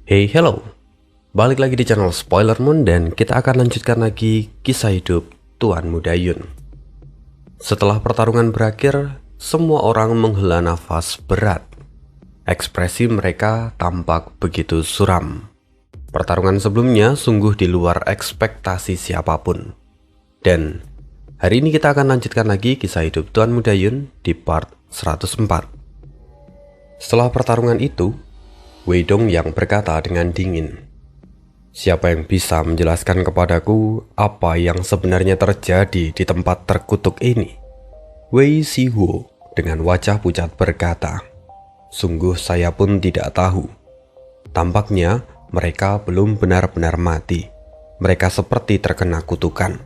Hey, hello. Balik lagi di channel Spoiler Moon dan kita akan lanjutkan lagi kisah hidup Tuan Muda Yun. Setelah pertarungan berakhir, semua orang menghela nafas berat. Ekspresi mereka tampak begitu suram. Pertarungan sebelumnya sungguh di luar ekspektasi siapapun. Dan hari ini kita akan lanjutkan lagi kisah hidup Tuan Muda Yun di part 104. Setelah pertarungan itu, Wei Dong yang berkata dengan dingin, "Siapa yang bisa menjelaskan kepadaku apa yang sebenarnya terjadi di tempat terkutuk ini?" Wei Sihuo dengan wajah pucat berkata, "Sungguh saya pun tidak tahu. Tampaknya mereka belum benar-benar mati. Mereka seperti terkena kutukan."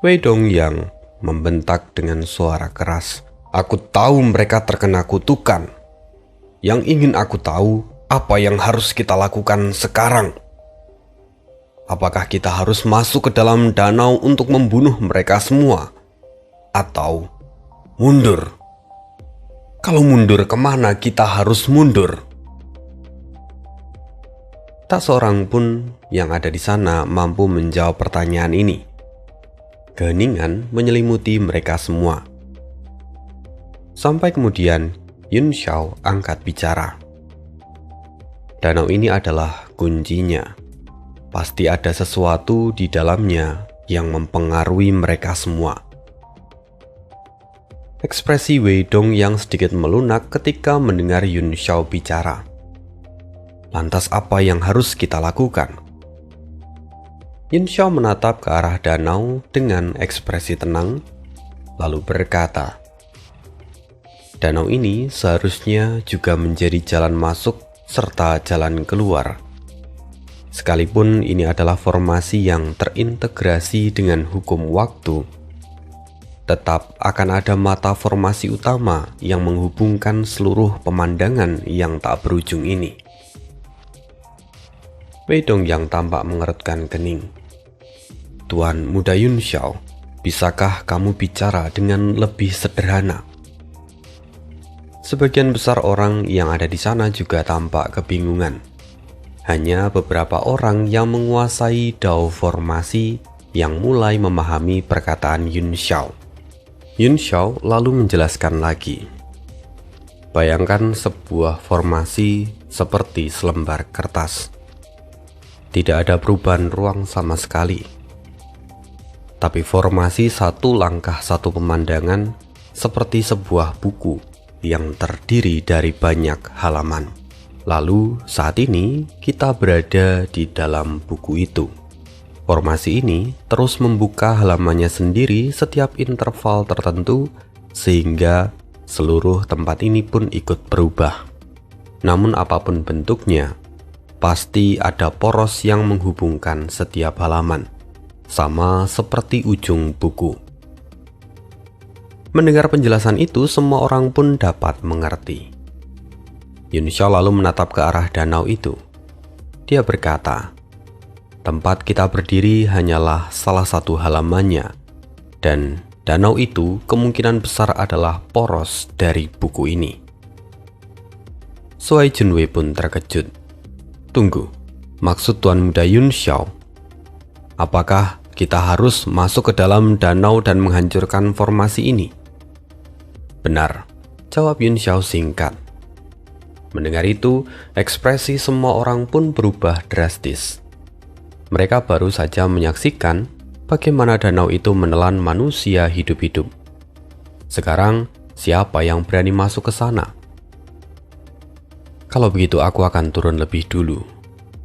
Wei Dong yang membentak dengan suara keras, "Aku tahu mereka terkena kutukan. Yang ingin aku tahu, apa yang harus kita lakukan sekarang? Apakah kita harus masuk ke dalam danau untuk membunuh mereka semua? Atau mundur? Kalau mundur, kemana kita harus mundur?" Tak seorang pun yang ada di sana mampu menjawab pertanyaan ini. Keheningan menyelimuti mereka semua. Sampai kemudian Yun Xiao angkat bicara. "Danau ini adalah kuncinya. Pasti ada sesuatu di dalamnya yang mempengaruhi mereka semua." Ekspresi Wei Dong yang sedikit melunak ketika mendengar Yun Xiao bicara. "Lantas apa yang harus kita lakukan?" Yun Xiao menatap ke arah danau dengan ekspresi tenang, lalu berkata, "Danau ini seharusnya juga menjadi jalan masuk serta jalan keluar. Sekalipun ini adalah formasi yang terintegrasi dengan hukum waktu, tetap akan ada mata formasi utama yang menghubungkan seluruh pemandangan yang tak berujung ini." Wei Dong yang tampak mengerutkan kening. "Tuan Muda Yun Xiao, bisakah kamu bicara dengan lebih sederhana?" Sebagian besar orang yang ada di sana juga tampak kebingungan. Hanya beberapa orang yang menguasai Dao formasi yang mulai memahami perkataan Yun Xiao. Yun Xiao lalu menjelaskan lagi. "Bayangkan sebuah formasi seperti selembar kertas. Tidak ada perubahan ruang sama sekali. Tapi formasi satu langkah satu pemandangan seperti sebuah buku yang terdiri dari banyak halaman. Lalu saat ini kita berada di dalam buku itu. Formasi ini terus membuka halamannya sendiri setiap interval tertentu sehingga seluruh tempat ini pun ikut berubah. Namun apapun bentuknya, pasti ada poros yang menghubungkan setiap halaman, sama seperti ujung buku." Mendengar penjelasan itu, semua orang pun dapat mengerti. Yun Xiao lalu menatap ke arah danau itu. Dia berkata, "Tempat kita berdiri hanyalah salah satu halamannya, dan danau itu kemungkinan besar adalah poros dari buku ini." Suai Junwei pun terkejut. "Tunggu, maksud Tuan Muda Yun Xiao, apakah kita harus masuk ke dalam danau dan menghancurkan formasi ini?" "Benar," jawab Yun Xiao singkat. Mendengar itu, ekspresi semua orang pun berubah drastis. Mereka baru saja menyaksikan bagaimana danau itu menelan manusia hidup-hidup. Sekarang, siapa yang berani masuk ke sana? "Kalau begitu aku akan turun lebih dulu.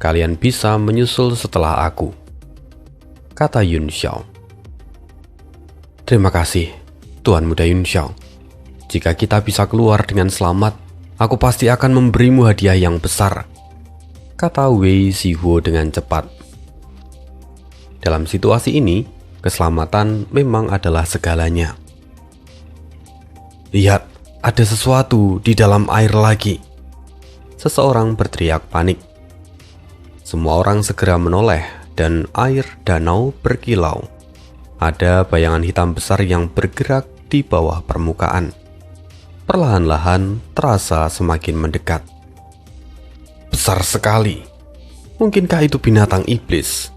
Kalian bisa menyusul setelah aku," kata Yun Xiao. "Terima kasih, Tuan Muda Yun Xiao. Jika kita bisa keluar dengan selamat, aku pasti akan memberimu hadiah yang besar," kata Wei Sihuo dengan cepat. Dalam situasi ini, keselamatan memang adalah segalanya. "Lihat, ada sesuatu di dalam air lagi," seseorang berteriak panik. Semua orang segera menoleh dan air danau berkilau. Ada bayangan hitam besar yang bergerak di bawah permukaan. Perlahan-lahan terasa semakin mendekat. besar sekali. Mungkinkah itu binatang iblis?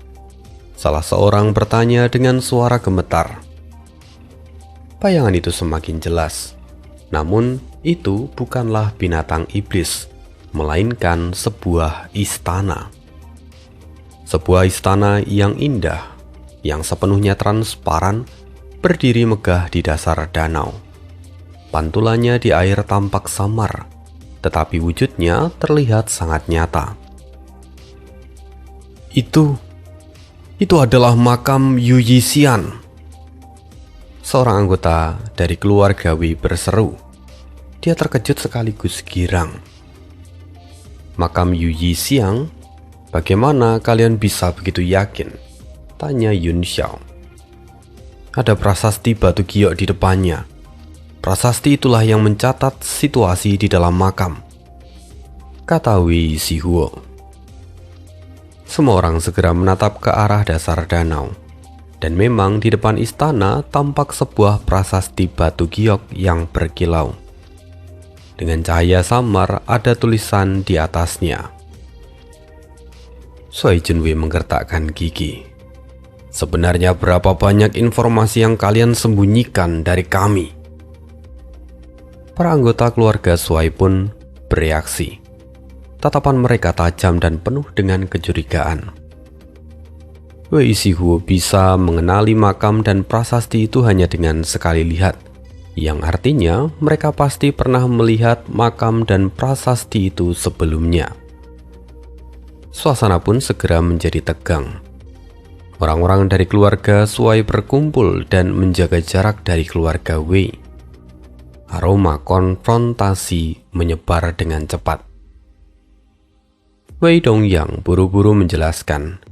Salah seorang bertanya dengan suara gemetar. Bayangan itu semakin jelas. Namun, itu bukanlah binatang iblis, melainkan sebuah istana. Sebuah istana yang indah, yang sepenuhnya transparan, berdiri megah di dasar danau. Pantulannya di air tampak samar, tetapi wujudnya terlihat sangat nyata. Itu adalah makam Yu Yixian. Seorang anggota dari keluarga Wei berseru. Dia terkejut sekaligus girang. Makam Yu Yixian? Bagaimana kalian bisa begitu yakin? Tanya Yun Xiao. Ada prasasti batu giok di depannya. Prasasti itulah yang mencatat situasi di dalam makam, kata Wei Zihuo. Semua orang segera menatap ke arah dasar danau. Dan memang di depan istana tampak sebuah prasasti batu giok yang berkilau. Dengan cahaya samar ada tulisan di atasnya. Sui Junwei menggertakkan gigi. Sebenarnya berapa banyak informasi yang kalian sembunyikan dari kami? Para anggota keluarga Sui pun bereaksi. Tatapan mereka tajam dan penuh dengan kecurigaan. Wei Zihuo bisa mengenali makam dan prasasti itu hanya dengan sekali lihat, yang artinya mereka pasti pernah melihat makam dan prasasti itu sebelumnya. Suasana pun segera menjadi tegang. Orang-orang dari keluarga Sui berkumpul dan menjaga jarak dari keluarga Wei. Aroma konfrontasi menyebar dengan cepat. Wei Dongyang buru-buru menjelaskan,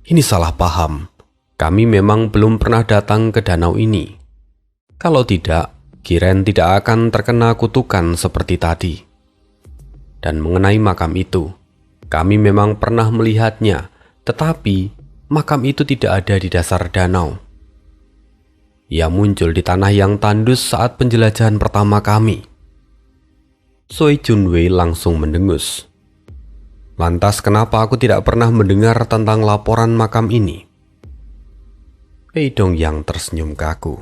"Ini salah paham. Kami memang belum pernah datang ke danau ini. Kalau tidak, Kiren tidak akan terkena kutukan seperti tadi. Dan mengenai makam itu, kami memang pernah melihatnya, tetapi makam itu tidak ada di dasar danau. Ia muncul di tanah yang tandus saat penjelajahan pertama kami." Sui Junwei langsung mendengus. Lantas kenapa aku tidak pernah mendengar tentang laporan makam ini? Wei Dongyang tersenyum kaku.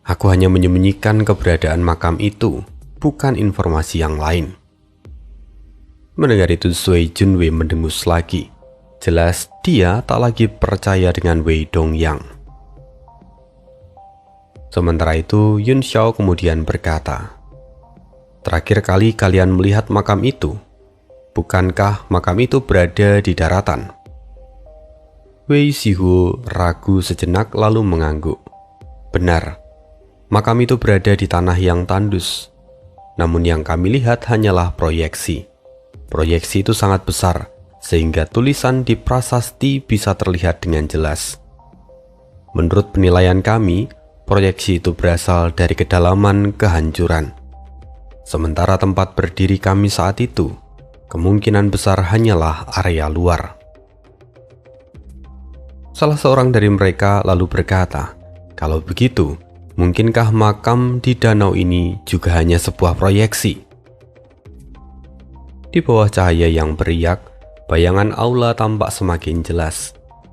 Aku hanya menyembunyikan keberadaan makam itu, bukan informasi yang lain. Mendengar itu Sui Junwei mendengus lagi. Jelas dia tak lagi percaya dengan Wei Dongyang. Sementara itu Yun Xiao kemudian berkata, "Terakhir kali kalian melihat makam itu, bukankah makam itu berada di daratan?" Wei Zihuo ragu sejenak lalu mengangguk. Benar, makam itu berada di tanah yang tandus. Namun yang kami lihat hanyalah proyeksi. Proyeksi itu sangat besar, sehingga tulisan di prasasti bisa terlihat dengan jelas. Menurut penilaian kami, proyeksi itu berasal dari kedalaman kehancuran. Sementara tempat berdiri kami saat itu, kemungkinan besar hanyalah area luar. Salah seorang dari mereka lalu berkata, "Kalau begitu, mungkinkah makam di danau ini juga hanya sebuah proyeksi?" Di bawah cahaya yang beriak, bayangan aula tampak semakin jelas.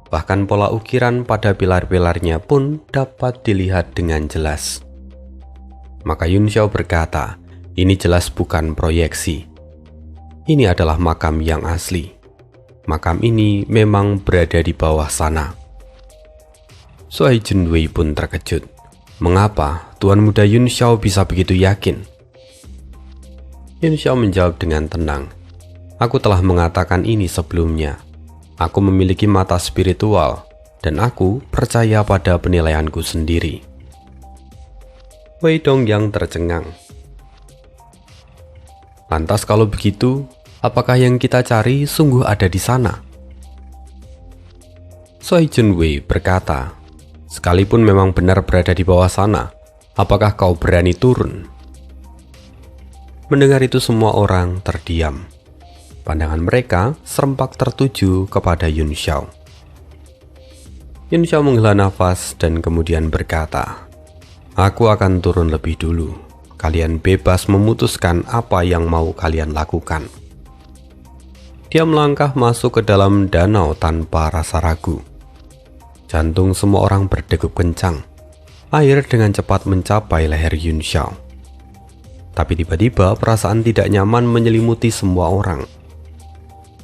Bahkan pola ukiran pada pilar-pilarnya pun dapat dilihat dengan jelas. Maka Yun Xiao berkata, "Ini jelas bukan proyeksi. Ini adalah makam yang asli. Makam ini memang berada di bawah sana." Sui Junwei pun terkejut. Mengapa Tuan Muda Yun Xiao bisa begitu yakin? Yun Xiao menjawab dengan tenang. "Aku telah mengatakan ini sebelumnya. Aku memiliki mata spiritual, dan aku percaya pada penilaianku sendiri." Wei Dongyang tercengang. "Lantas kalau begitu, apakah yang kita cari sungguh ada di sana?" Sui Junwei berkata, "Sekalipun memang benar berada di bawah sana, apakah kau berani turun?" Mendengar itu semua orang terdiam. Pandangan mereka serempak tertuju kepada Yun Xiao. Yun Xiao menghela nafas dan kemudian berkata, "Aku akan turun lebih dulu. Kalian bebas memutuskan apa yang mau kalian lakukan." Dia melangkah masuk ke dalam danau tanpa rasa ragu. Jantung semua orang berdegup kencang. Air dengan cepat mencapai leher Yun Xiao. Tapi tiba-tiba perasaan tidak nyaman menyelimuti semua orang.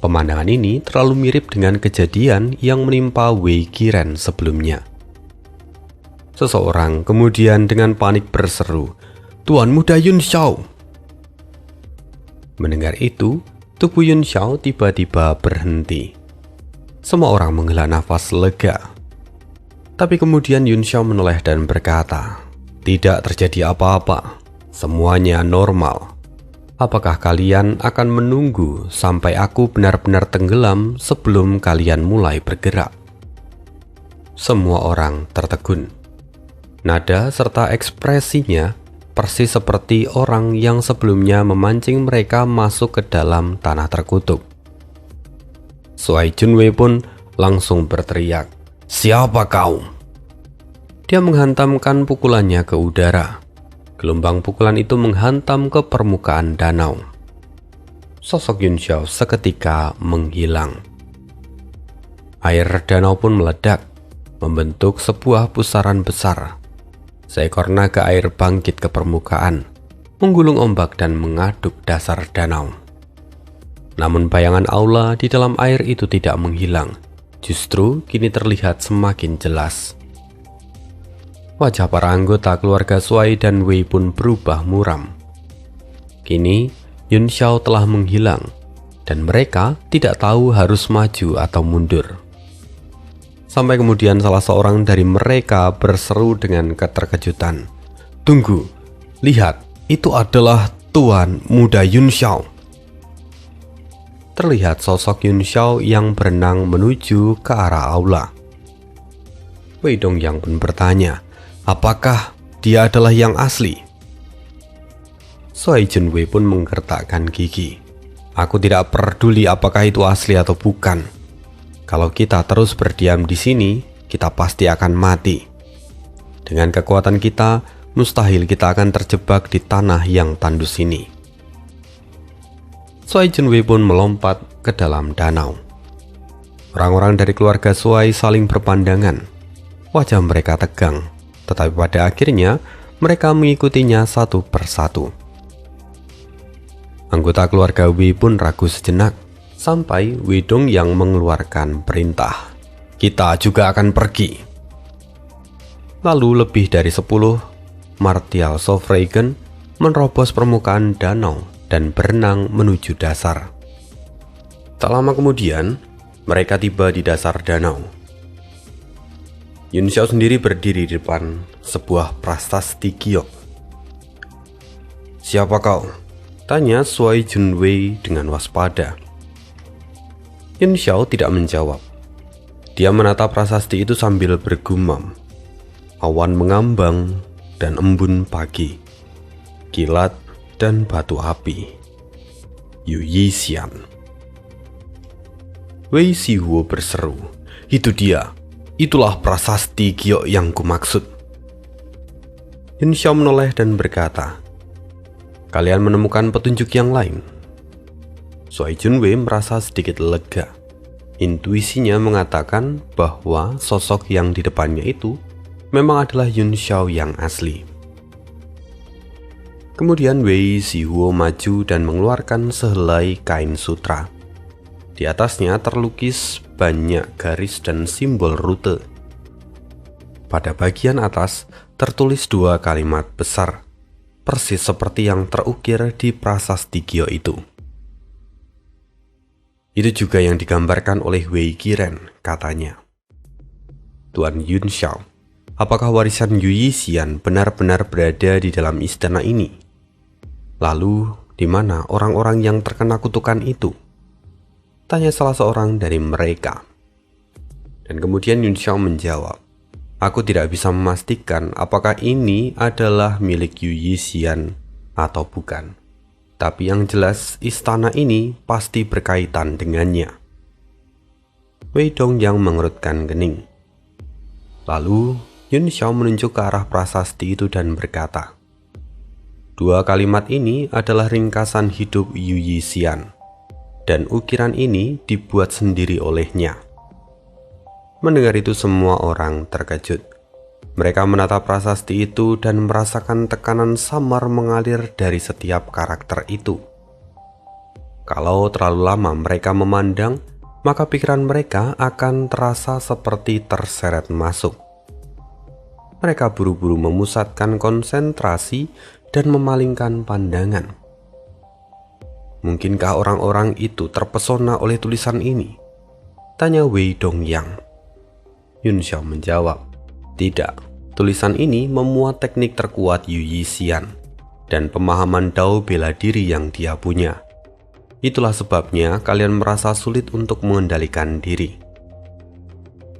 Pemandangan ini terlalu mirip dengan kejadian yang menimpa Wei Qiren sebelumnya. Seseorang kemudian dengan panik berseru, "Tuan Muda Yun Xiao!" Mendengar itu, tubuh Yun Xiao tiba-tiba berhenti. Semua orang menghela nafas lega. Tapi kemudian Yun Xiao menoleh dan berkata, "Tidak terjadi apa-apa, semuanya normal. Apakah kalian akan menunggu sampai aku benar-benar tenggelam sebelum kalian mulai bergerak?" Semua orang tertegun. Nada serta ekspresinya persis seperti orang yang sebelumnya memancing mereka masuk ke dalam tanah terkutuk. Suai Junwei pun langsung berteriak, "Siapa kau?" Dia menghantamkan pukulannya ke udara. Gelombang pukulan itu menghantam ke permukaan danau. Sosok Yun Xiao seketika menghilang. Air danau pun meledak, membentuk sebuah pusaran besar. Seekor naga air bangkit ke permukaan, menggulung ombak dan mengaduk dasar danau. Namun bayangan aula di dalam air itu tidak menghilang, justru kini terlihat semakin jelas. Wajah para anggota keluarga Suai dan Wei pun berubah muram. Kini Yun Xiao telah menghilang, dan mereka tidak tahu harus maju atau mundur. Sampai kemudian salah seorang dari mereka berseru dengan keterkejutan, "Tunggu, lihat, itu adalah Tuan Muda Yun Xiao." Terlihat sosok Yun Xiao yang berenang menuju ke arah aula. Wei Dongyang pun bertanya, "Apakah dia adalah yang asli?" Suai Junwei pun menggertakkan gigi. "Aku tidak peduli apakah itu asli atau bukan. Kalau kita terus berdiam di sini, kita pasti akan mati. Dengan kekuatan kita, mustahil kita akan terjebak di tanah yang tandus ini." Suai Junwei pun melompat ke dalam danau. Orang-orang dari keluarga Suai saling berpandangan. Wajah mereka tegang, tetapi pada akhirnya mereka mengikutinya satu persatu. Anggota keluarga Wei pun ragu sejenak, sampai Wei Dongyang mengeluarkan perintah, "Kita juga akan pergi." Lalu lebih dari 10 martial Sofragen menerobos permukaan danau dan berenang menuju dasar. Tak lama kemudian, mereka tiba di dasar danau. Yun Xiao sendiri berdiri di depan sebuah prasasti giok. "Siapa kau?" tanya Suai Junwei dengan waspada. Yun Xiao tidak menjawab. Dia menatap prasasti itu sambil bergumam. Awan mengambang dan embun pagi, kilat dan batu api. Yu Yixian. Wei Sihuo berseru, "Itu dia. Itulah prasasti giok yang kumaksud." Yun Xiao menoleh dan berkata, "Kalian menemukan petunjuk yang lain?" Suai Junwei merasa sedikit lega. Intuisinya mengatakan bahwa sosok yang di depannya itu memang adalah Yun Xiao yang asli. Kemudian Wei Sihuo maju dan mengeluarkan sehelai kain sutra. Di atasnya terlukis banyak garis dan simbol rute. Pada bagian atas tertulis 2 kalimat besar, persis seperti yang terukir di prasasti giok itu. Itu juga yang digambarkan oleh Wei Qiren, katanya. "Tuan Yun Xiao, apakah warisan Yu Yixian benar-benar berada di dalam istana ini? Lalu, di mana orang-orang yang terkena kutukan itu?" tanya salah seorang dari mereka. Dan kemudian Yun Xiao menjawab, "Aku tidak bisa memastikan apakah ini adalah milik Yu Yixian atau bukan. Tapi yang jelas istana ini pasti berkaitan dengannya." Wei Dongyang mengerutkan kening. Lalu Yun Xiao menunjuk ke arah prasasti itu dan berkata, "2 kalimat ini adalah ringkasan hidup Yu Yixian. dan ukiran ini dibuat sendiri olehnya. Mendengar itu semua orang terkejut. Mereka menatap prasasti itu dan merasakan tekanan samar mengalir dari setiap karakter itu. Kalau terlalu lama mereka memandang, maka pikiran mereka akan terasa seperti terseret masuk. Mereka buru-buru memusatkan konsentrasi dan memalingkan pandangan. Mungkinkah orang-orang itu terpesona oleh tulisan ini? Tanya Wei Dongyang. Yun Xiao menjawab, tidak, tulisan ini memuat teknik terkuat Yu Yixian dan pemahaman Dao bela diri yang dia punya. Itulah sebabnya kalian merasa sulit untuk mengendalikan diri.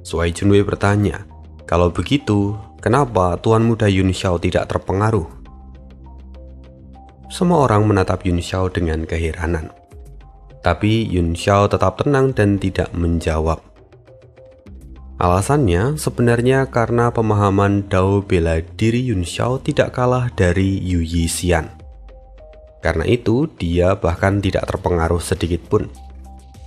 Suai Junwei bertanya, kalau begitu, kenapa Tuan Muda Yun Xiao tidak terpengaruh? Semua orang menatap Yun Xiao dengan keheranan. Tapi Yun Xiao tetap tenang dan tidak menjawab. Alasannya sebenarnya karena pemahaman Dao bela diri Yun Xiao tidak kalah dari Yu Yixian. Karena itu dia bahkan tidak terpengaruh sedikit pun.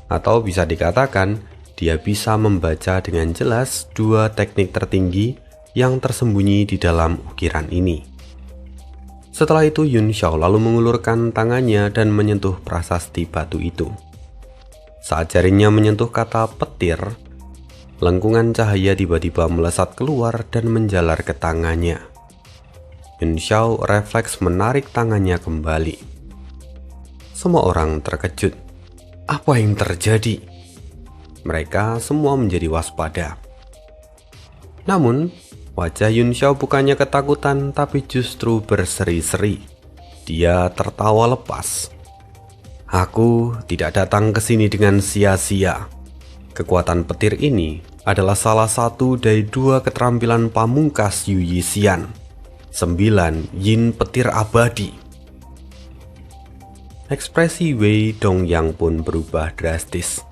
Atau bisa dikatakan dia bisa membaca dengan jelas dua teknik tertinggi yang tersembunyi di dalam ukiran ini. Setelah itu Yun Xiao lalu mengulurkan tangannya dan menyentuh prasasti batu itu. Saat jarinya menyentuh kata petir, lengkungan cahaya tiba-tiba melesat keluar dan menjalar ke tangannya. Yun Xiao refleks menarik tangannya kembali. Semua orang terkejut. Apa yang terjadi? Mereka semua menjadi waspada. Namun, wajah Yun Xiao bukannya ketakutan tapi justru berseri-seri. Dia tertawa lepas. Aku tidak datang ke sini dengan sia-sia. Kekuatan petir ini adalah salah satu dari dua keterampilan pamungkas Yu Yixian, 9 yin petir abadi. Ekspresi Wei Dongyang pun berubah drastis.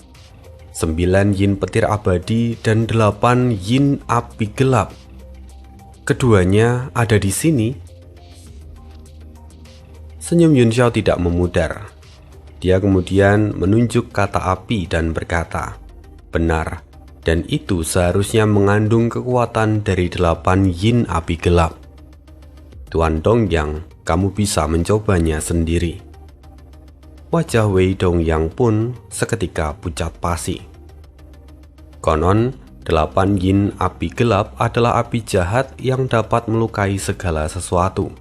9 yin petir abadi dan 8 yin api gelap. Keduanya ada di sini. Senyum Yun Xiao tidak memudar. Dia kemudian menunjuk kata api dan berkata, benar, dan itu seharusnya mengandung kekuatan dari 8 yin api gelap. Tuan Dongyang, kamu bisa mencobanya sendiri. Wajah Wei Dongyang pun seketika pucat pasi. Konon, 8 yin api gelap adalah api jahat yang dapat melukai segala sesuatu.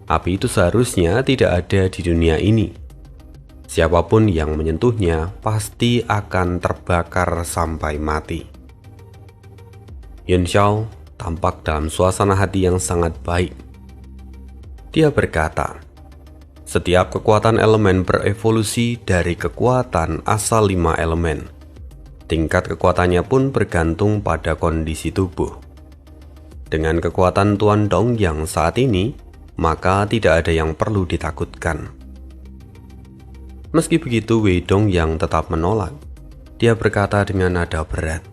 Api itu seharusnya tidak ada di dunia ini. Siapapun yang menyentuhnya pasti akan terbakar sampai mati. Yun Xiao tampak dalam suasana hati yang sangat baik. Dia berkata, setiap kekuatan elemen berevolusi dari kekuatan asal 5 elemen. Tingkat kekuatannya pun bergantung pada kondisi tubuh. Dengan kekuatan Tuan Dongyang saat ini, maka tidak ada yang perlu ditakutkan. Meski begitu, Wei Dongyang tetap menolak. Dia berkata dengan nada berat.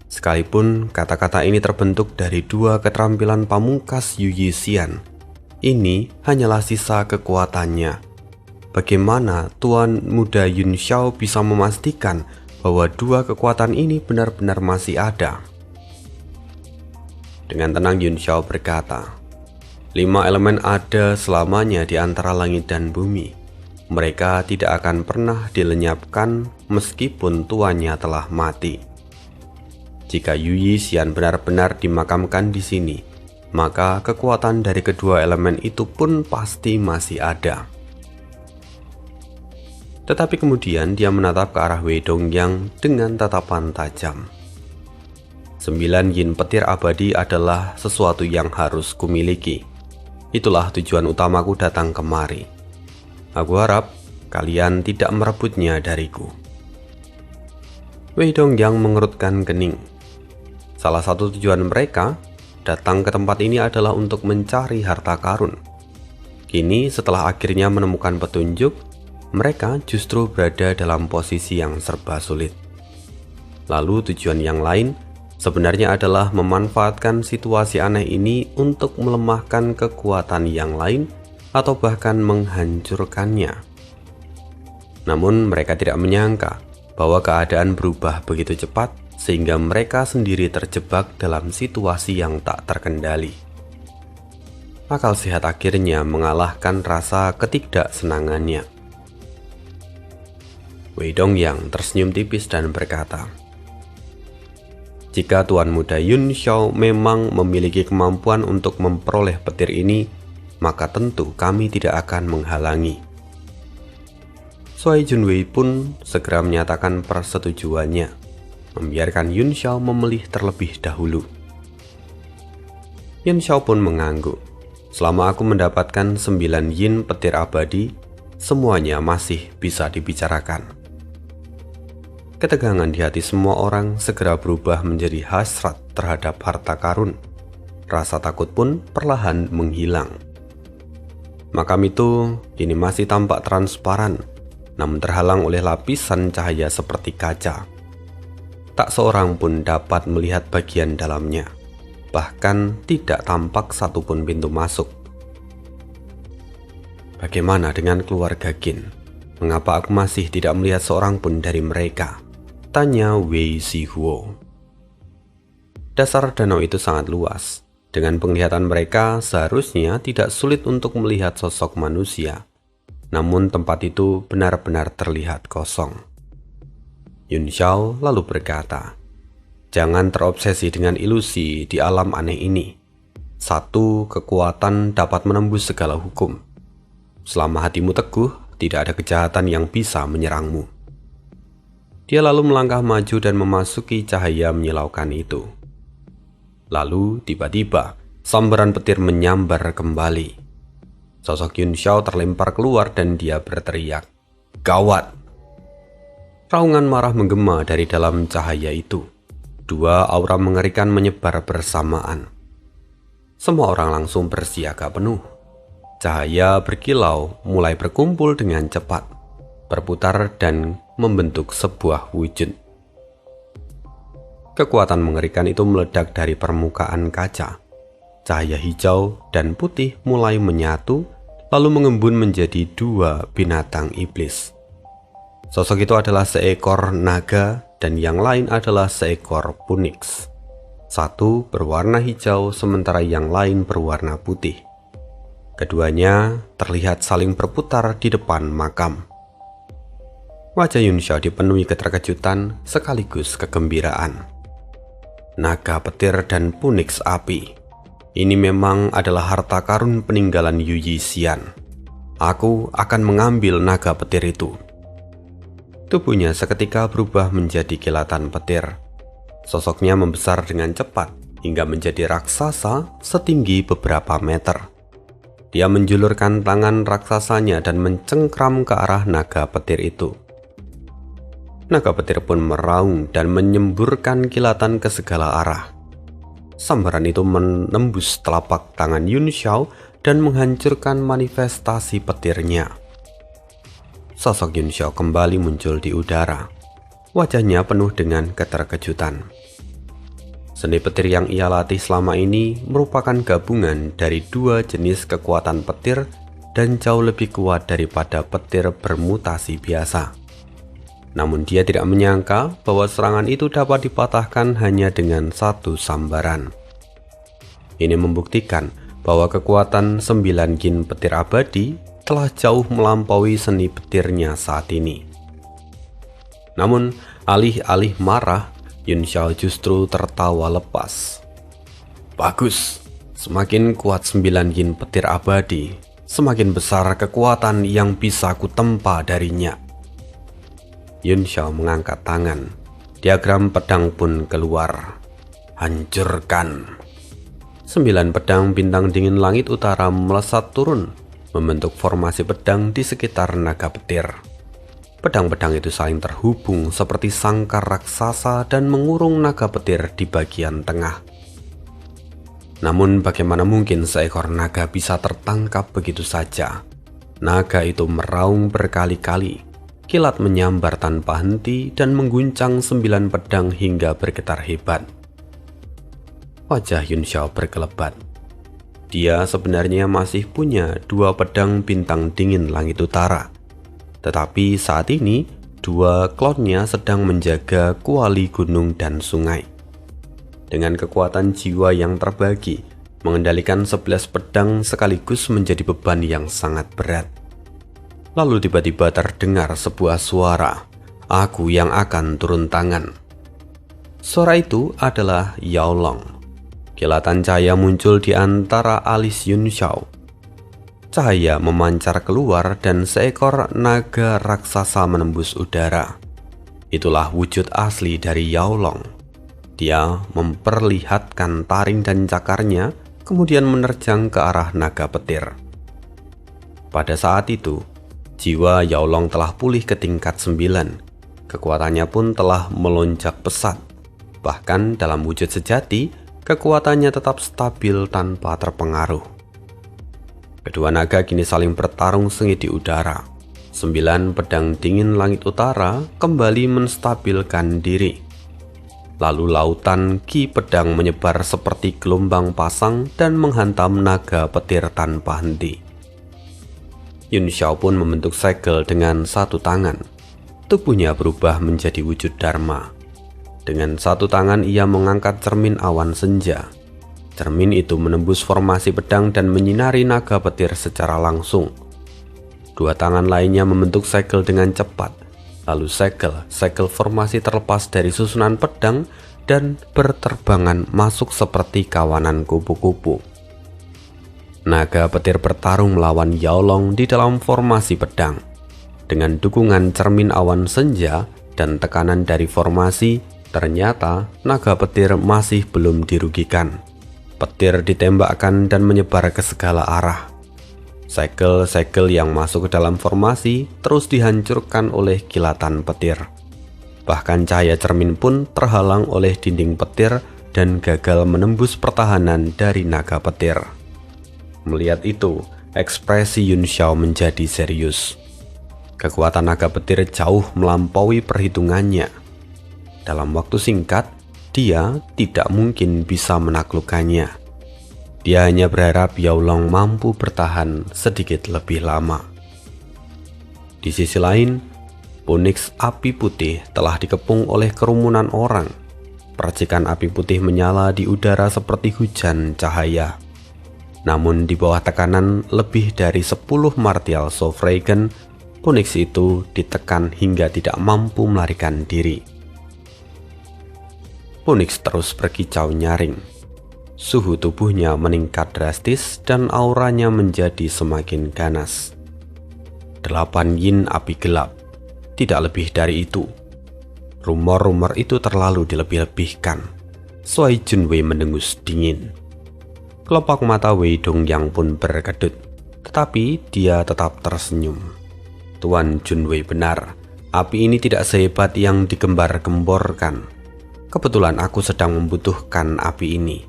Sekalipun kata-kata ini terbentuk dari dua keterampilan pamungkas Yu Yixian, ini hanyalah sisa kekuatannya. Bagaimana Tuan Muda Yun Xiao bisa memastikan bahwa dua kekuatan ini benar-benar masih ada? Dengan tenang Yun Xiao berkata, 5 elemen ada selamanya di antara langit dan bumi. Mereka tidak akan pernah dilenyapkan meskipun tuannya telah mati. Jika Yu Yixian benar-benar dimakamkan di sini, maka kekuatan dari kedua elemen itu pun pasti masih ada. Tetapi kemudian dia menatap ke arah Wei Dongyang dengan tatapan tajam. 9 yin petir abadi adalah sesuatu yang harus kumiliki. Itulah tujuan utamaku datang kemari. Aku harap kalian tidak merebutnya dariku. Wei Dongyang mengerutkan kening. Salah satu tujuan mereka datang ke tempat ini adalah untuk mencari harta karun. Kini setelah akhirnya menemukan petunjuk, mereka justru berada dalam posisi yang serba sulit. Lalu tujuan yang lain sebenarnya adalah memanfaatkan situasi aneh ini untuk melemahkan kekuatan yang lain atau bahkan menghancurkannya. Namun mereka tidak menyangka bahwa keadaan berubah begitu cepat sehingga mereka sendiri terjebak dalam situasi yang tak terkendali. Akal sehat akhirnya mengalahkan rasa ketidaksenangannya. Wei Dongyang tersenyum tipis dan berkata, "Jika Tuan Muda Yun Xiao memang memiliki kemampuan untuk memperoleh petir ini, maka tentu kami tidak akan menghalangi." Shuai Junwei pun segera menyatakan persetujuannya, membiarkan Yun Xiao memilih terlebih dahulu. Yun Xiao pun mengangguk. "Selama aku mendapatkan 9 yin petir abadi, semuanya masih bisa dibicarakan." Ketegangan di hati semua orang segera berubah menjadi hasrat terhadap harta karun. Rasa takut pun perlahan menghilang. Makam itu kini masih tampak transparan, namun terhalang oleh lapisan cahaya seperti kaca. Tak seorang pun dapat melihat bagian dalamnya. Bahkan tidak tampak satupun pintu masuk. "Bagaimana dengan keluarga Qin? Mengapa aku masih tidak melihat seorang pun dari mereka?" tanya Wei Zihuo. Dasar danau itu sangat luas. Dengan penglihatan mereka seharusnya tidak sulit untuk melihat sosok manusia. Namun tempat itu benar-benar terlihat kosong. Yun Xiao lalu berkata, "Jangan terobsesi dengan ilusi di alam aneh ini. Satu kekuatan dapat menembus segala hukum. Selama hatimu teguh, tidak ada kejahatan yang bisa menyerangmu." Dia lalu melangkah maju dan memasuki cahaya menyilaukan itu. Lalu tiba-tiba sambaran petir menyambar kembali. Sosok Yun Xiao terlempar keluar dan dia berteriak, "Gawat!" Raungan marah menggema dari dalam cahaya itu. Dua aura mengerikan menyebar bersamaan. Semua orang langsung bersiaga penuh. Cahaya berkilau mulai berkumpul dengan cepat, berputar dan membentuk sebuah wujud. Kekuatan mengerikan itu meledak dari permukaan kaca. Cahaya hijau dan putih mulai menyatu, lalu mengembun menjadi 2 binatang iblis. Sosok itu adalah seekor naga dan yang lain adalah seekor phoenix. Satu berwarna hijau sementara yang lain berwarna putih. Keduanya terlihat saling berputar di depan makam. Wajah Yun Xiao dipenuhi keterkejutan sekaligus kegembiraan. Naga petir dan phoenix api. Ini memang adalah harta karun peninggalan Yu Yixian. Aku akan mengambil naga petir itu. Tubuhnya seketika berubah menjadi kilatan petir. Sosoknya membesar dengan cepat hingga menjadi raksasa setinggi beberapa meter. Dia menjulurkan tangan raksasanya dan mencengkram ke arah naga petir itu. Naga petir pun meraung dan menyemburkan kilatan ke segala arah. Sambaran itu menembus telapak tangan Yun Xiao dan menghancurkan manifestasi petirnya. Sosok Yun Xiao kembali muncul di udara. Wajahnya penuh dengan keterkejutan. Seni petir yang ia latih selama ini merupakan gabungan dari 2 jenis kekuatan petir dan jauh lebih kuat daripada petir bermutasi biasa. Namun dia tidak menyangka bahwa serangan itu dapat dipatahkan hanya dengan 1 sambaran. Ini membuktikan bahwa kekuatan 9 yin petir abadi telah jauh melampaui seni petirnya saat ini. Namun, alih-alih marah, Yun Xiao justru tertawa lepas. "Bagus, semakin kuat 9 yin petir abadi, semakin besar kekuatan yang bisa kutempa darinya." Yun Xiao mengangkat tangan. Diagram pedang pun keluar. "Hancurkan!" 9 pedang bintang dingin langit utara melesat turun, membentuk formasi pedang di sekitar naga petir. Pedang-pedang itu saling terhubung seperti sangkar raksasa dan mengurung naga petir di bagian tengah. Namun bagaimana mungkin seekor naga bisa tertangkap begitu saja? Naga itu meraung berkali-kali, kilat menyambar tanpa henti dan mengguncang 9 pedang hingga bergetar hebat. Wajah Yun Xiao berkelebat. Dia sebenarnya masih punya 2 pedang bintang dingin langit utara. Tetapi saat ini, dua klonnya sedang menjaga kuali gunung dan sungai. Dengan kekuatan jiwa yang terbagi, mengendalikan 11 pedang sekaligus menjadi beban yang sangat berat. Lalu tiba-tiba terdengar sebuah suara, "Aku yang akan turun tangan." Suara itu adalah Yao Long. Kilatan cahaya muncul di antara alis Yun Xiao. Cahaya memancar keluar dan seekor naga raksasa menembus udara. Itulah wujud asli dari Yao Long. Dia memperlihatkan taring dan cakarnya, kemudian menerjang ke arah naga petir. Pada saat itu, jiwa Yao Long telah pulih ke tingkat 9. Kekuatannya pun telah melonjak pesat. Bahkan dalam wujud sejati, kekuatannya tetap stabil tanpa terpengaruh. Kedua naga kini saling bertarung sengit di udara. 9 pedang dingin langit utara kembali menstabilkan diri. Lalu lautan ki pedang menyebar seperti gelombang pasang dan menghantam naga petir tanpa henti. Yun Xiao pun membentuk segel dengan satu tangan. Tubuhnya berubah menjadi wujud Dharma. Dengan satu tangan ia mengangkat cermin awan senja. Cermin itu menembus formasi pedang dan menyinari naga petir secara langsung. Dua tangan lainnya membentuk segel dengan cepat. Lalu segel formasi terlepas dari susunan pedang dan berterbangan masuk seperti kawanan kupu-kupu. Naga petir bertarung melawan Yao Long di dalam formasi pedang. Dengan dukungan cermin awan senja dan tekanan dari formasi, ternyata naga petir masih belum dirugikan. Petir ditembakkan dan menyebar ke segala arah. Segel-segel yang masuk ke dalam formasi terus dihancurkan oleh kilatan petir. Bahkan cahaya cermin pun terhalang oleh dinding petir dan gagal menembus pertahanan dari naga petir. Melihat itu, ekspresi Yun Xiao menjadi serius. Kekuatan naga petir jauh melampaui perhitungannya. Dalam waktu singkat, dia tidak mungkin bisa menaklukkannya. Dia hanya berharap Yao Long mampu bertahan sedikit lebih lama. Di sisi lain, Phoenix api putih telah dikepung oleh kerumunan orang. Percikan api putih menyala di udara seperti hujan cahaya. Namun di bawah tekanan lebih dari 10 martial Sovragen, Phoenix itu ditekan hingga tidak mampu melarikan diri. Phoenix terus berkicau nyaring. Suhu tubuhnya meningkat drastis dan auranya menjadi semakin ganas. 8 yin api gelap, tidak lebih dari itu. Rumor-rumor itu terlalu dilebih-lebihkan. Shuai Junwei mendengus dingin. Kelopak mata Wei Dongyang pun berkedut, tetapi dia tetap tersenyum. Tuan Junwei benar, api ini tidak sehebat yang digembar-gemborkan. Kebetulan aku sedang membutuhkan api ini.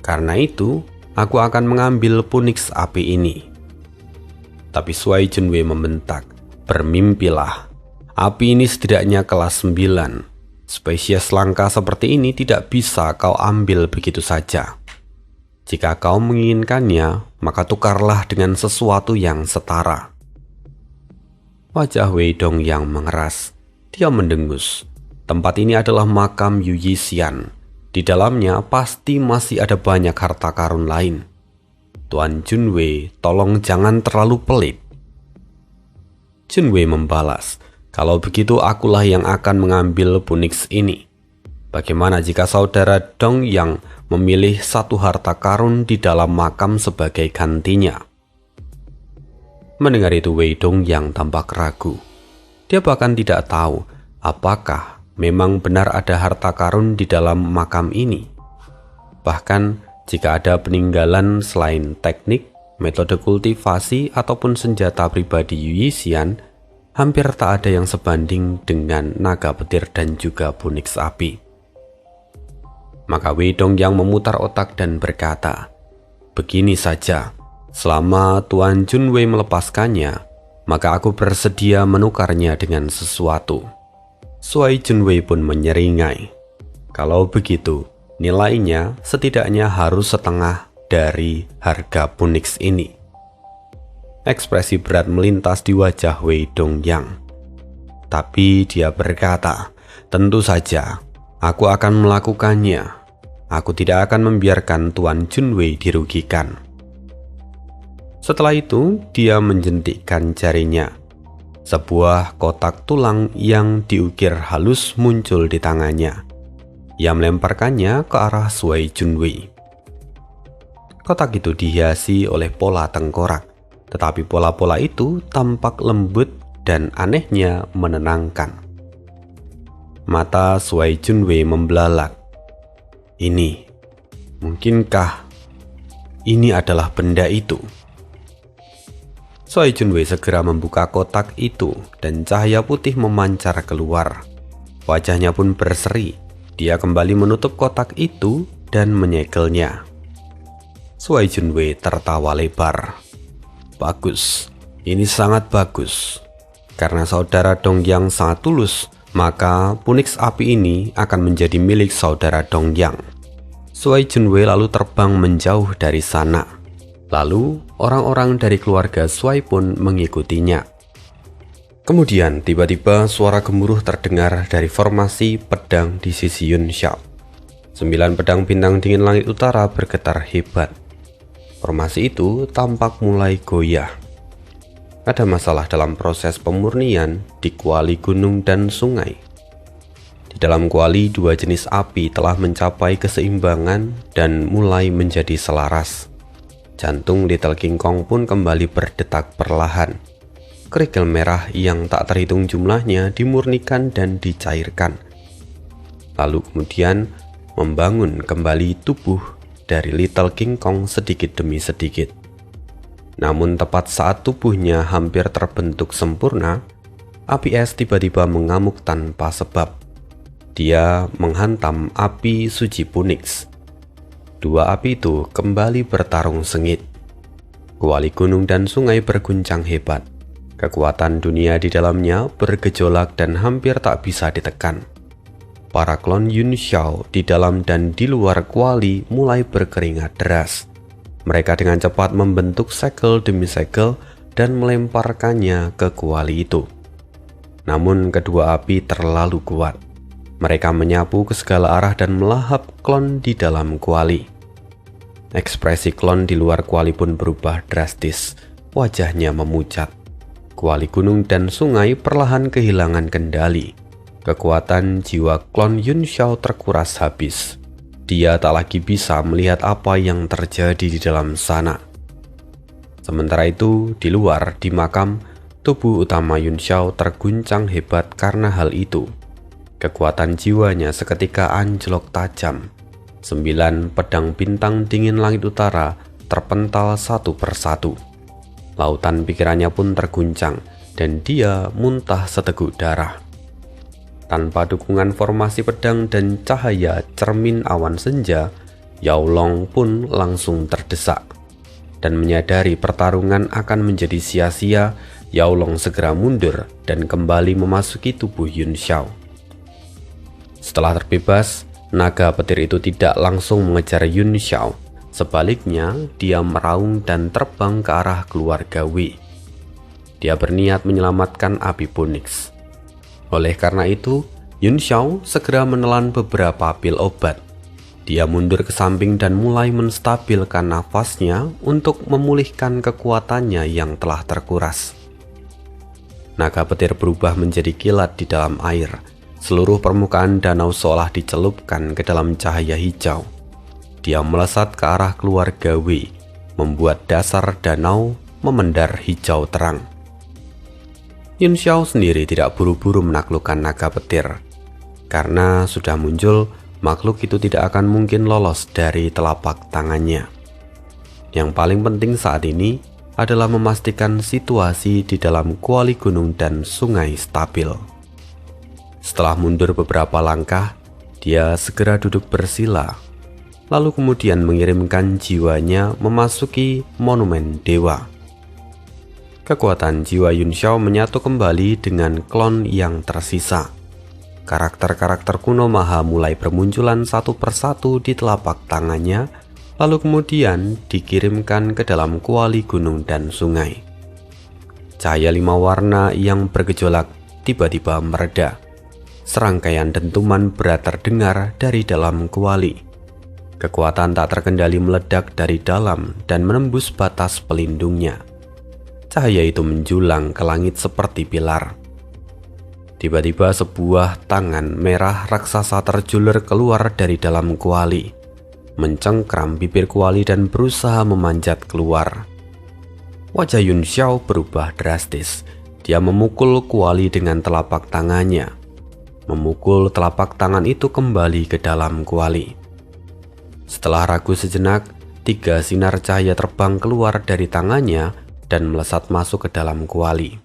Karena itu, aku akan mengambil Phoenix api ini. Tapi Shuai Junwei membentak, "Bermimpilah. Api ini setidaknya kelas 9. Spesies langka seperti ini tidak bisa kau ambil begitu saja. Jika kau menginginkannya, maka tukarlah dengan sesuatu yang setara." Wajah Wei Dongyang mengeras. Dia mendengus. Tempat ini adalah makam Yu Yixian. Di dalamnya pasti masih ada banyak harta karun lain. Tuan Junwei, tolong jangan terlalu pelit. Junwei membalas, "Kalau begitu akulah yang akan mengambil Phoenix ini. Bagaimana jika saudara Dong yang memilih satu harta karun di dalam makam sebagai gantinya?" Mendengar itu Wei Dong yang tampak ragu. Dia bahkan tidak tahu apakah memang benar ada harta karun di dalam makam ini. Bahkan jika ada peninggalan selain teknik, metode kultivasi ataupun senjata pribadi Yu Yixian, hampir tak ada yang sebanding dengan naga petir dan juga Phoenix api. Maka Wei Dongyang memutar otak dan berkata, "Begini saja, selama Tuan Junwei melepaskannya, maka aku bersedia menukarnya dengan sesuatu." Shuai Junwei pun menyeringai. "Kalau begitu, nilainya setidaknya harus setengah dari harga Phoenix ini." Ekspresi berat melintas di wajah Wei Dongyang. Tapi dia berkata, "Tentu saja, aku akan melakukannya. Aku tidak akan membiarkan Tuan Junwei dirugikan." Setelah itu, dia menjentikkan jarinya. Sebuah kotak tulang yang diukir halus muncul di tangannya. Ia melemparkannya ke arah Sui Junwei. Kotak itu dihiasi oleh pola tengkorak, tetapi pola-pola itu tampak lembut dan anehnya menenangkan. Mata Sui Junwei membelalak. Mungkinkah ini adalah benda itu? Sui Junwei segera membuka kotak itu dan cahaya putih memancar keluar. Wajahnya pun berseri. Dia kembali menutup kotak itu dan menyegelnya. Sui Junwei tertawa lebar. "Bagus, ini sangat bagus. Karena saudara Dongyang sangat tulus, maka Phoenix api ini akan menjadi milik saudara Dongyang." Sui Junwei lalu terbang menjauh dari sana. Lalu orang-orang dari keluarga Sui pun mengikutinya. Kemudian tiba-tiba suara gemuruh terdengar dari formasi pedang di sisi Yun Xiao. 9 pedang bintang dingin langit utara bergetar hebat. Formasi itu tampak mulai goyah. Ada masalah dalam proses pemurnian di kuali gunung dan sungai. Di dalam kuali, 2 jenis api telah mencapai keseimbangan dan mulai menjadi selaras. Jantung Little King Kong pun kembali berdetak perlahan. Kerikil merah yang tak terhitung jumlahnya dimurnikan dan dicairkan. Lalu kemudian membangun kembali tubuh dari Little King Kong sedikit demi sedikit. Namun tepat saat tubuhnya hampir terbentuk sempurna, api es tiba-tiba mengamuk tanpa sebab. Dia menghantam api suci Phoenix. 2 api itu kembali bertarung sengit. Kuali gunung dan sungai berguncang hebat. Kekuatan dunia di dalamnya bergejolak dan hampir tak bisa ditekan. Para klon Yun Xiao di dalam dan di luar kuali mulai berkeringat deras. Mereka dengan cepat membentuk segel demi segel dan melemparkannya ke kuali itu. Namun kedua api terlalu kuat. Mereka menyapu ke segala arah dan melahap klon di dalam kuali. Ekspresi klon di luar kuali pun berubah drastis. Wajahnya memucat. Kuali gunung dan sungai perlahan kehilangan kendali. Kekuatan jiwa klon Yun Xiao terkuras habis. Dia tak lagi bisa melihat apa yang terjadi di dalam sana. Sementara itu, di luar, di makam, tubuh utama Yun Xiao terguncang hebat karena hal itu. Kekuatan jiwanya seketika anjlok tajam. 9 pedang bintang dingin langit utara terpental satu persatu. Lautan pikirannya pun terguncang dan dia muntah seteguk darah. Tanpa dukungan formasi pedang dan cahaya cermin awan senja, Yao Long pun langsung terdesak. Dan menyadari pertarungan akan menjadi sia-sia, Yao Long segera mundur dan kembali memasuki tubuh Yun Xiao. Setelah terbebas, naga petir itu tidak langsung mengejar Yun Xiao. Sebaliknya, dia meraung dan terbang ke arah keluarga Wei. Dia berniat menyelamatkan api Phoenix. Oleh karena itu, Yun Xiao segera menelan beberapa pil obat. Dia mundur ke samping dan mulai menstabilkan nafasnya untuk memulihkan kekuatannya yang telah terkuras. Naga petir berubah menjadi kilat di dalam air. Seluruh permukaan danau seolah dicelupkan ke dalam cahaya hijau. Dia melesat ke arah keluarga Wei, membuat dasar danau memendar hijau terang. Yun Xiao sendiri tidak buru-buru menaklukkan naga petir. Karena sudah muncul, makhluk itu tidak akan mungkin lolos dari telapak tangannya. Yang paling penting saat ini adalah memastikan situasi di dalam kuali gunung dan sungai stabil. Setelah mundur beberapa langkah, dia segera duduk bersila, lalu kemudian mengirimkan jiwanya memasuki monumen dewa. Kekuatan jiwa Yun Xiao menyatu kembali dengan klon yang tersisa. Karakter-karakter kuno Maha mulai bermunculan satu persatu di telapak tangannya, lalu kemudian dikirimkan ke dalam kuali gunung dan sungai. Cahaya 5 warna yang bergejolak tiba-tiba mereda. Serangkaian dentuman berat terdengar dari dalam kuali. Kekuatan tak terkendali meledak dari dalam dan menembus batas pelindungnya. Cahaya itu menjulang ke langit seperti pilar. Tiba-tiba sebuah tangan merah raksasa terjulur keluar dari dalam kuali, mencengkram bibir kuali dan berusaha memanjat keluar. Wajah Yun Xiao berubah drastis. Dia memukul kuali dengan telapak tangannya. Memukul telapak tangan itu kembali ke dalam kuali. Setelah ragu sejenak, 3 sinar cahaya terbang keluar dari tangannya dan melesat masuk ke dalam kuali.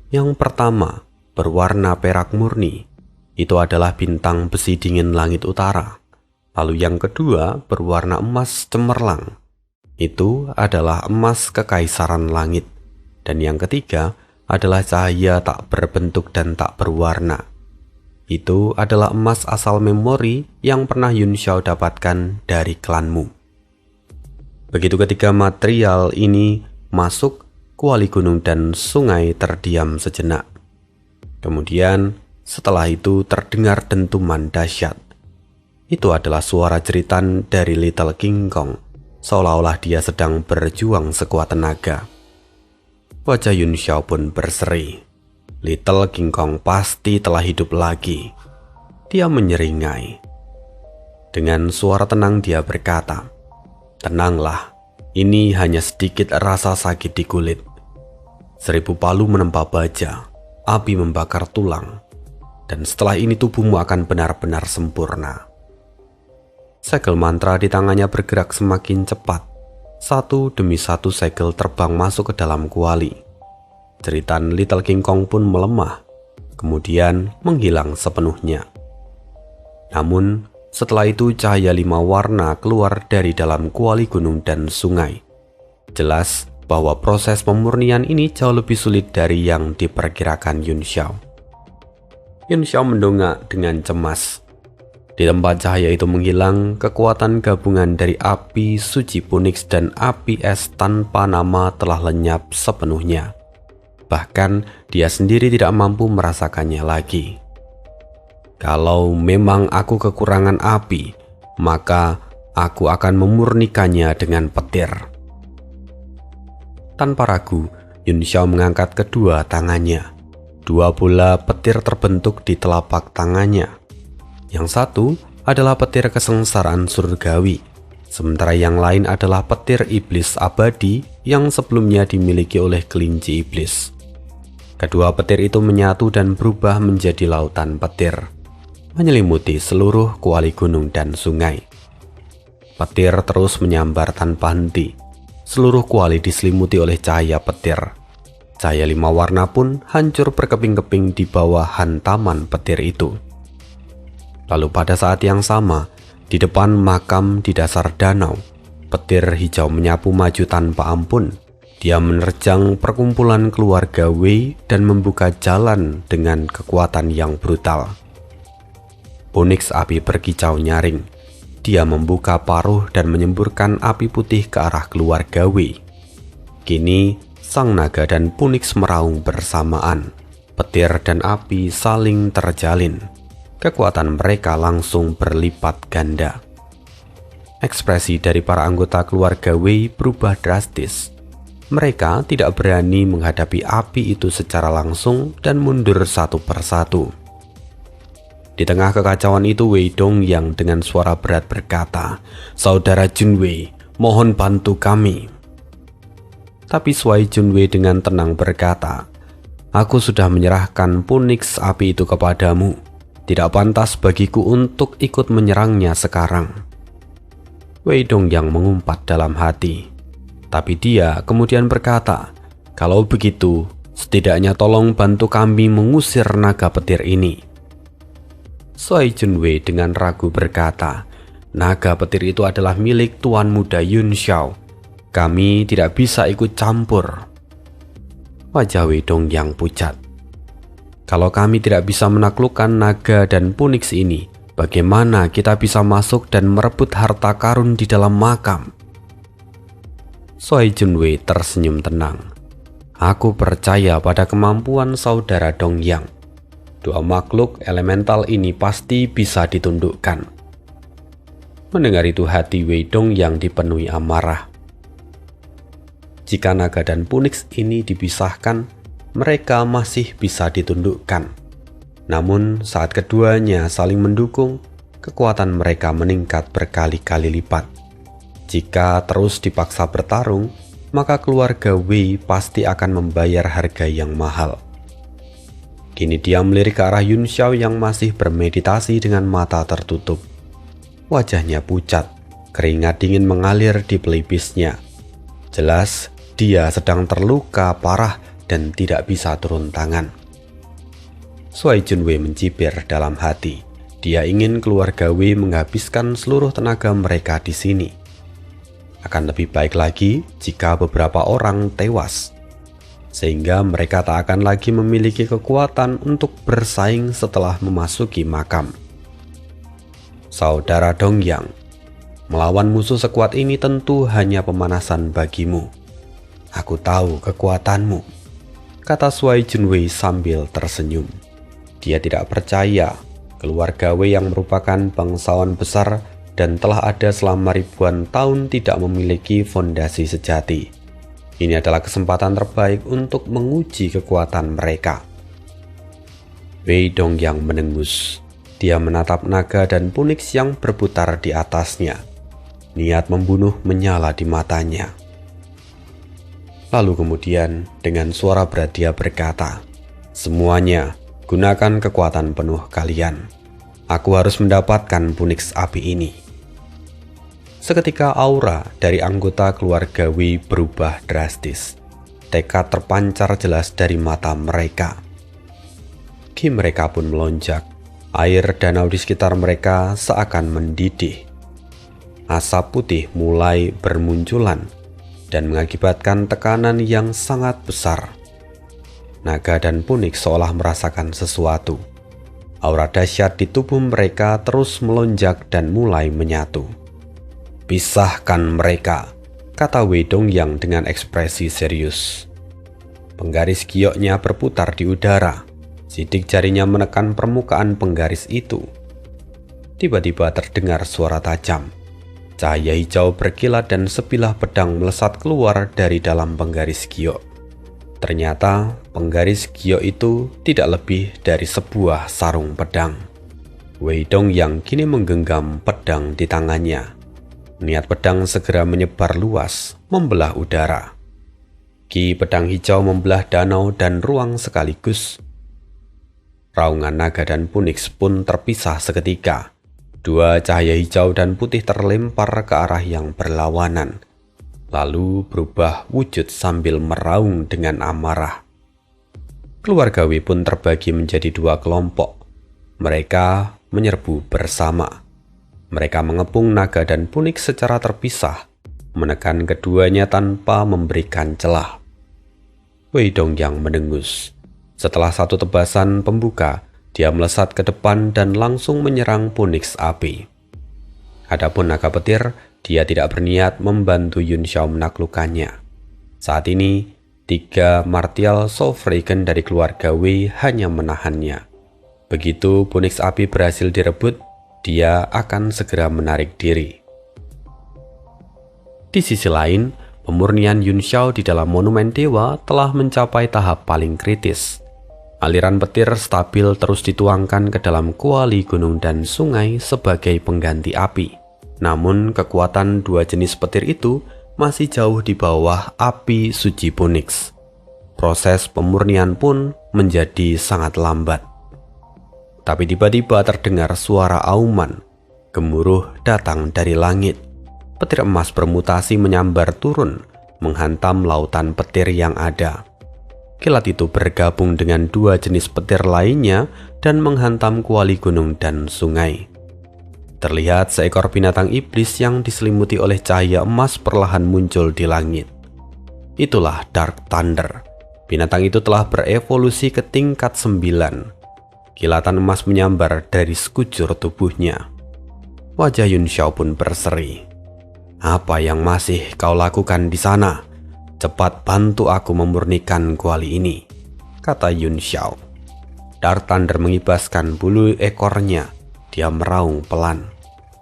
Yang pertama, berwarna perak murni. Itu adalah bintang besi dingin langit utara. Lalu yang kedua, berwarna emas cemerlang. Itu adalah emas kekaisaran langit. Dan yang ketiga adalah cahaya tak berbentuk dan tak berwarna. Itu adalah emas asal memori yang pernah Yun Xiao dapatkan dari klanmu. Begitu ketiga material ini masuk, kuali gunung dan sungai terdiam sejenak. Kemudian setelah itu terdengar dentuman dahsyat. Itu adalah suara jeritan dari Little King Kong, seolah-olah dia sedang berjuang sekuat tenaga. Wajah Yun Xiao pun berseri. Little King Kong pasti telah hidup lagi. Dia menyeringai. Dengan suara tenang dia berkata, "Tenanglah, ini hanya sedikit rasa sakit di kulit. 1000 palu menempa baja, api membakar tulang, dan setelah ini tubuhmu akan benar-benar sempurna." Segel mantra di tangannya bergerak semakin cepat. Satu demi satu segel terbang masuk ke dalam kuali. Jeritan Little King Kong pun melemah, kemudian menghilang sepenuhnya. Namun, setelah itu cahaya 5 warna keluar dari dalam kuali gunung dan sungai. Jelas bahwa proses pemurnian ini jauh lebih sulit dari yang diperkirakan Yun Xiao. Yun Xiao mendongak dengan cemas. Di tempat cahaya itu menghilang, kekuatan gabungan dari api suci Punix dan api es tanpa nama telah lenyap sepenuhnya. Bahkan dia sendiri tidak mampu merasakannya lagi. Kalau memang aku kekurangan api, maka aku akan memurnikannya dengan petir. Tanpa ragu, Yun Xiao mengangkat kedua tangannya. 2 bola petir terbentuk di telapak tangannya. Yang satu adalah petir kesengsaraan surgawi, sementara yang lain adalah petir iblis abadi yang sebelumnya dimiliki oleh kelinci iblis. Kedua petir itu menyatu dan berubah menjadi lautan petir, menyelimuti seluruh kuali gunung dan sungai. Petir terus menyambar tanpa henti. Seluruh kuali diselimuti oleh cahaya petir. Cahaya 5 warna pun hancur berkeping-keping di bawah hantaman petir itu. Lalu pada saat yang sama, di depan makam di dasar danau, petir hijau menyapu maju tanpa ampun. Dia menerjang perkumpulan keluarga Wei dan membuka jalan dengan kekuatan yang brutal. Punix api berkicau nyaring. Dia membuka paruh dan menyemburkan api putih ke arah keluarga Wei. Kini, sang naga dan Punix meraung bersamaan. Petir dan api saling terjalin. Kekuatan mereka langsung berlipat ganda. Ekspresi dari para anggota keluarga Wei berubah drastis. Mereka tidak berani menghadapi api itu secara langsung dan mundur satu persatu. Di tengah kekacauan itu, Wei Dong yang dengan suara berat berkata, "Saudara Junwei, mohon bantu kami." Tapi Suai Junwei dengan tenang berkata, "Aku sudah menyerahkan Punix api itu kepadamu. Tidak pantas bagiku untuk ikut menyerangnya sekarang." Wei Dong yang mengumpat dalam hati. Tapi dia kemudian berkata, "Kalau begitu, setidaknya tolong bantu kami mengusir naga petir ini." Suai Junwei dengan ragu berkata, "Naga petir itu adalah milik Tuan Muda Yun Xiao. Kami tidak bisa ikut campur." Wajah Wei Dong yang pucat. "Kalau kami tidak bisa menaklukkan naga dan Punix ini, bagaimana kita bisa masuk dan merebut harta karun di dalam makam?" Suai Junwei tersenyum tenang. Aku percaya pada kemampuan saudara Dongyang. Dua makhluk elemental ini pasti bisa ditundukkan. Mendengar itu hati Wei Dongyang dipenuhi amarah. Jika naga dan Phoenix ini dipisahkan, mereka masih bisa ditundukkan. Namun saat keduanya saling mendukung, kekuatan mereka meningkat berkali-kali lipat. Jika terus dipaksa bertarung, maka keluarga Wei pasti akan membayar harga yang mahal. Kini dia melirik ke arah Yun Xiao yang masih bermeditasi dengan mata tertutup. Wajahnya pucat, keringat dingin mengalir di pelipisnya. Jelas dia sedang terluka parah dan tidak bisa turun tangan. Shuai Junwei mencibir dalam hati. Dia ingin keluarga Wei menghabiskan seluruh tenaga mereka di sini. Akan lebih baik lagi jika beberapa orang tewas, sehingga mereka tak akan lagi memiliki kekuatan untuk bersaing setelah memasuki makam. Saudara Dongyang, melawan musuh sekuat ini tentu hanya pemanasan bagimu. Aku tahu kekuatanmu, kata Shuai Junwei sambil tersenyum. Dia tidak percaya keluarga Wei yang merupakan bangsawan besar dan telah ada selama ribuan tahun tidak memiliki fondasi sejati. Ini adalah kesempatan terbaik untuk menguji kekuatan mereka. Wei Dongyang menengus. Dia menatap naga dan Phoenix yang berputar di atasnya. Niat membunuh menyala di matanya. Lalu kemudian dengan suara berat dia berkata, "Semuanya, gunakan kekuatan penuh kalian. Aku harus mendapatkan Phoenix api ini." Seketika aura dari anggota keluarga Wei berubah drastis. Tekad terpancar jelas dari mata mereka. Ki mereka pun melonjak. Air danau di sekitar mereka seakan mendidih. Asap putih mulai bermunculan dan mengakibatkan tekanan yang sangat besar. Naga dan Phoenix seolah merasakan sesuatu. Aura dahsyat di tubuh mereka terus melonjak dan mulai menyatu. "Pisahkan mereka," kata Wei Dongyang dengan ekspresi serius. Penggaris gioknya berputar di udara. Sidik jarinya menekan permukaan penggaris itu. Tiba-tiba terdengar suara tajam. Cahaya hijau berkilat dan sebilah pedang melesat keluar dari dalam penggaris giok. Ternyata penggaris giok itu tidak lebih dari sebuah sarung pedang. Wei Dongyang kini menggenggam pedang di tangannya. Niat pedang segera menyebar luas, membelah udara. Ki pedang hijau membelah danau dan ruang sekaligus. Raungan naga dan Phoenix pun terpisah seketika. Dua cahaya hijau dan putih terlempar ke arah yang berlawanan, lalu berubah wujud sambil meraung dengan amarah. Keluarga Wei pun terbagi menjadi dua kelompok. Mereka menyerbu bersama. Mereka mengepung naga dan Phoenix secara terpisah, menekan keduanya tanpa memberikan celah. Wei Dongyang mendengus. Setelah satu tebasan pembuka, dia melesat ke depan dan langsung menyerang Phoenix api. Adapun naga petir, dia tidak berniat membantu Yun Xiao menaklukkannya. Saat ini, 3 martial sovereign dari keluarga Wei hanya menahannya. Begitu Phoenix api berhasil direbut, dia akan segera menarik diri. Di sisi lain, pemurnian Yun Xiao di dalam monumen dewa telah mencapai tahap paling kritis. Aliran petir stabil terus dituangkan ke dalam kuali gunung dan sungai sebagai pengganti api. Namun kekuatan dua jenis petir itu masih jauh di bawah api suci Phoenix. Proses pemurnian pun menjadi sangat lambat. Tapi tiba-tiba terdengar suara auman. Gemuruh datang dari langit. Petir emas bermutasi menyambar turun, menghantam lautan petir yang ada. Kilat itu bergabung dengan dua jenis petir lainnya dan menghantam kuali gunung dan sungai. Terlihat seekor binatang iblis yang diselimuti oleh cahaya emas perlahan muncul di langit. Itulah Dark Thunder. Binatang itu telah berevolusi ke tingkat 9. Kilatan emas menyambar dari sekujur tubuhnya. Wajah Yun Xiao pun berseri. "Apa yang masih kau lakukan di sana?" Cepat bantu aku memurnikan kuali ini, kata Yun Xiao. Dark Thunder mengibaskan bulu ekornya. Dia meraung pelan.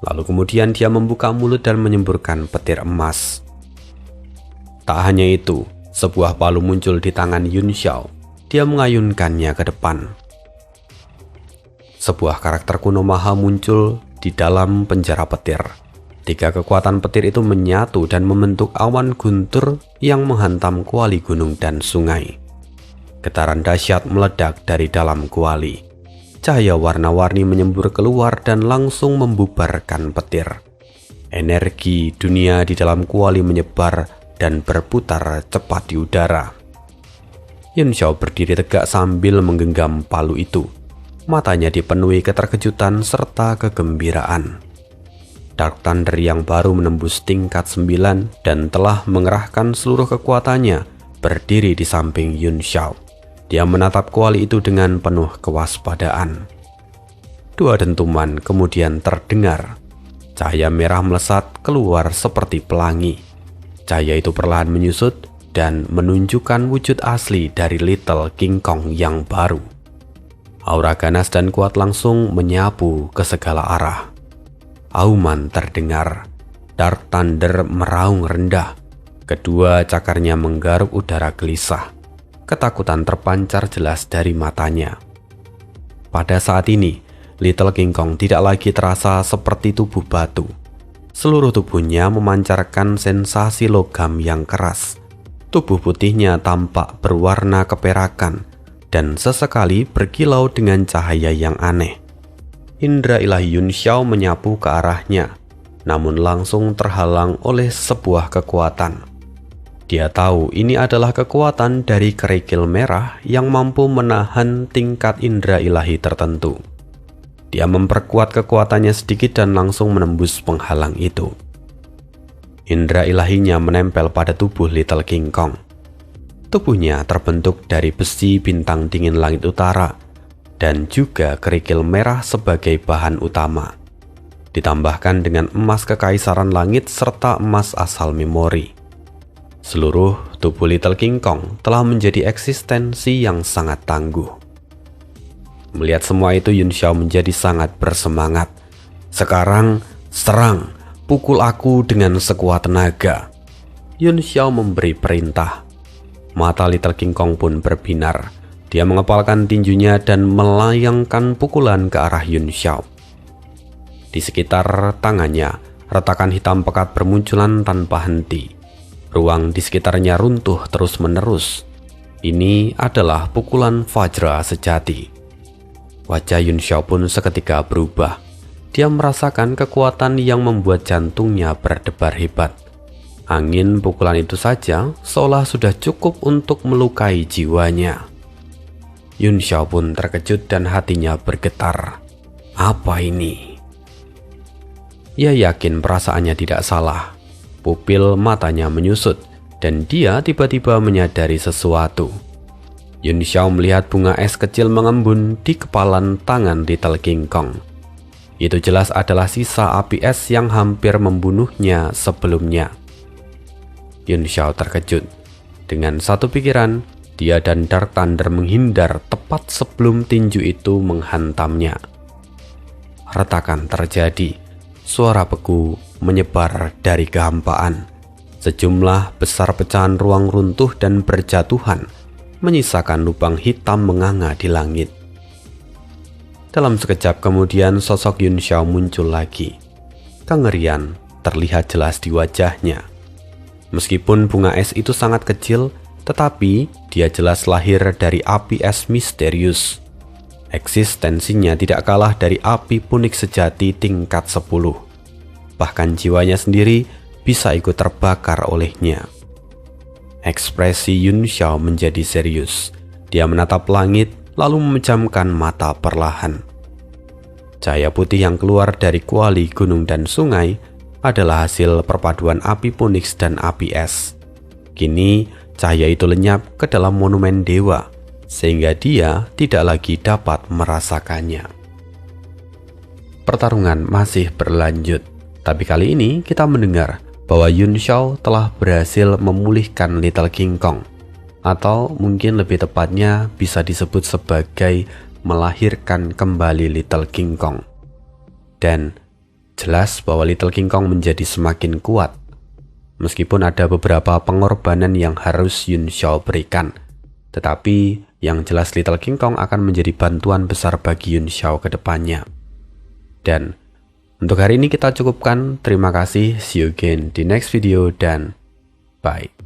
Lalu kemudian dia membuka mulut dan menyemburkan petir emas. Tak hanya itu, sebuah palu muncul di tangan Yun Xiao. Dia mengayunkannya ke depan. Sebuah karakter kuno maha muncul di dalam penjara petir. 3 kekuatan petir itu menyatu dan membentuk awan guntur yang menghantam kuali gunung dan sungai. Getaran dahsyat meledak dari dalam kuali. Cahaya warna-warni menyembur keluar dan langsung membubarkan petir. Energi dunia di dalam kuali menyebar dan berputar cepat di udara. Yun Xiao berdiri tegak sambil menggenggam palu itu. Matanya dipenuhi keterkejutan serta kegembiraan. Dark Thunder yang baru menembus tingkat 9 dan telah mengerahkan seluruh kekuatannya berdiri di samping Yun Xiao. Dia menatap kuali itu dengan penuh kewaspadaan. 2 dentuman kemudian terdengar. Cahaya merah melesat keluar seperti pelangi. Cahaya itu perlahan menyusut dan menunjukkan wujud asli dari Little King Kong yang baru. Aura ganas dan kuat langsung menyapu ke segala arah. Auman terdengar. Dark Thunder meraung rendah. Kedua cakarnya menggaruk udara gelisah. Ketakutan terpancar jelas dari matanya. Pada saat ini, Little King Kong tidak lagi terasa seperti tubuh batu. Seluruh tubuhnya memancarkan sensasi logam yang keras. Tubuh putihnya tampak berwarna keperakan dan sesekali berkilau dengan cahaya yang aneh. Indra ilahi Yun Xiao menyapu ke arahnya, namun langsung terhalang oleh sebuah kekuatan. Dia tahu ini adalah kekuatan dari kerikil merah yang mampu menahan tingkat indra ilahi tertentu. Dia memperkuat kekuatannya sedikit dan langsung menembus penghalang itu. Indra ilahinya menempel pada tubuh Little King Kong. Tubuhnya terbentuk dari besi bintang dingin langit utara dan juga kerikil merah sebagai bahan utama. Ditambahkan dengan emas kekaisaran langit serta emas asal memori. Seluruh tubuh Little King Kong telah menjadi eksistensi yang sangat tangguh. Melihat semua itu, Yun Xiao menjadi sangat bersemangat. Sekarang, serang, pukul aku dengan sekuat tenaga. Yun Xiao memberi perintah. Mata Little King Kong pun berbinar. Dia mengepalkan tinjunya dan melayangkan pukulan ke arah Yun Xiao. Di sekitar tangannya, retakan hitam pekat bermunculan tanpa henti. Ruang di sekitarnya runtuh terus-menerus. Ini adalah pukulan Vajra sejati. Wajah Yun Xiao pun seketika berubah. Dia merasakan kekuatan yang membuat jantungnya berdebar hebat. Angin pukulan itu saja seolah sudah cukup untuk melukai jiwanya. Yun Xiao pun terkejut dan hatinya bergetar. Apa ini? Ia yakin perasaannya tidak salah. Pupil matanya menyusut dan dia tiba-tiba menyadari sesuatu. Yun Xiao melihat bunga es kecil mengembun di kepalan tangan Little King Kong. Itu jelas adalah sisa api es yang hampir membunuhnya sebelumnya. Yun Xiao terkejut. Dengan satu pikiran, dia dan Dark Thunder menghindar tepat sebelum tinju itu menghantamnya. Retakan terjadi. Suara beku menyebar dari kehampaan. Sejumlah besar pecahan ruang runtuh dan berjatuhan, menyisakan lubang hitam menganga di langit. Dalam sekejap kemudian sosok Yun Xiao muncul lagi. Kengerian terlihat jelas di wajahnya. Meskipun bunga es itu sangat kecil, tetapi dia jelas lahir dari api es misterius. Eksistensinya tidak kalah dari api punik sejati tingkat 10. Bahkan jiwanya sendiri bisa ikut terbakar olehnya. Ekspresi Yun Xiao menjadi serius. Dia menatap langit lalu memejamkan mata perlahan. Cahaya putih yang keluar dari kuali gunung dan sungai adalah hasil perpaduan api punix dan api es. Kini cahaya itu lenyap ke dalam monumen dewa, sehingga dia tidak lagi dapat merasakannya. Pertarungan masih berlanjut, tapi kali ini kita mendengar bahwa Yun Xiao telah berhasil memulihkan Little King Kong, atau mungkin lebih tepatnya bisa disebut sebagai melahirkan kembali Little King Kong. Dan jelas bahwa Little King Kong menjadi semakin kuat, meskipun ada beberapa pengorbanan yang harus Yun Xiao berikan. Tetapi yang jelas Little King Kong akan menjadi bantuan besar bagi Yun Xiao ke depannya. Dan untuk hari ini kita cukupkan. Terima kasih, see you again di next video, dan bye.